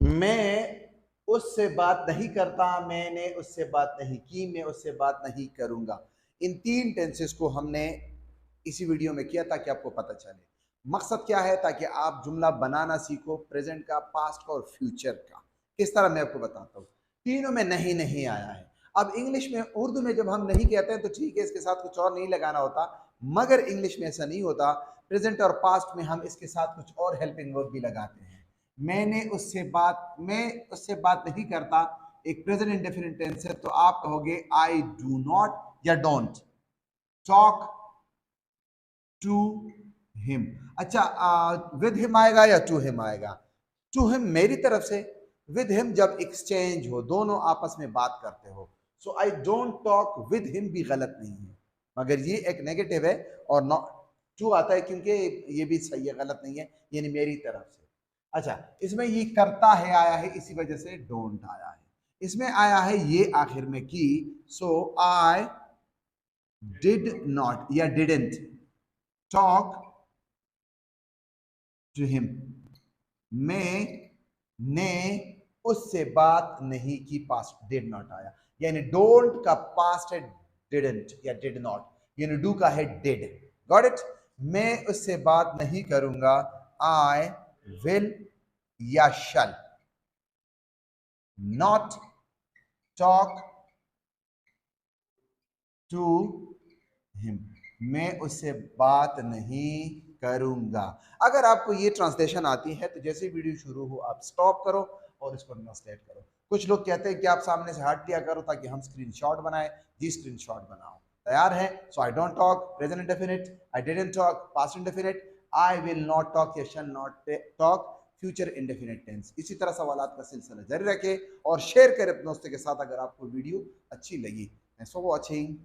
मैं उससे बात नहीं करता, मैंने उससे बात नहीं की, मैं उससे बात नहीं करूंगा। इन तीन टेंसेस को हमने इसी वीडियो में किया ताकि आपको पता चले। मकसद क्या है? ताकि आप जुमला बनाना सीखो, प्रेजेंट का, पास्ट का और फ्यूचर का। किस तरह मैं आपको बताता हूँ। तीनों में नहीं नहीं आया है। अब इंग्लिश में, उर्दू में जब हम नहीं कहते हैं तो ठीक है, इसके साथ कुछ और नहीं लगाना होता, मगर इंग्लिश में ऐसा नहीं होता। प्रेजेंट और पास्ट में हम इसके साथ कुछ और हेल्पिंग वर्ब भी लगाते हैं। मैं उससे बात नहीं करता, एक प्रेजेंट इंडेफिनिट टेंस है, तो आप कहोगे आई डू नॉट या डोंट टॉक टू हिम। अच्छा, विद हिम आएगा या टू हिम आएगा? टू हिम मेरी तरफ से, विद हिम जब एक्सचेंज हो, दोनों आपस में बात करते हो। So I don't talk with him भी गलत नहीं है, मगर ये एक नेगेटिव है। और नॉट टू आता है क्योंकि ये भी सही है, गलत नहीं है, यानी मेरी तरफ से। अच्छा, इसमें ये करता है आया है, इसी वजह से डोंट आया है। इसमें आया है ये आखिर में की, सो आई डिड नॉट या डिडेंट टॉक टू हिम। मैंने उससे बात नहीं की, पास्ट डिड नॉट आया, यानी डोंट का पास्ट है डिडंट या डिड नॉट, यानी डू का है डिड। Got it? मैं उससे बात नहीं करूंगा, आई विल या shall not talk to him. मैं उससे बात नहीं करूंगा। अगर आपको ये ट्रांसलेशन आती है तो जैसे वीडियो शुरू हो आप स्टॉप करो और इसको ट्रांसलेट करो। कुछ लोग कहते हैं कि आप सामने से हट लिया करो ताकि हम स्क्रीनशॉट बनाए। जी, स्क्रीनशॉट बनाओ। तैयार है? So I don't talk present indefinite, I didn't talk past indefinite, I will not talk या shall not talk future indefinite tense. इसी तरह सवालात का सिलसिला जारी रखें और शेयर करें अपने दोस्तों के साथ अगर आपको वीडियो अच्छी लगी। Thanks for watching.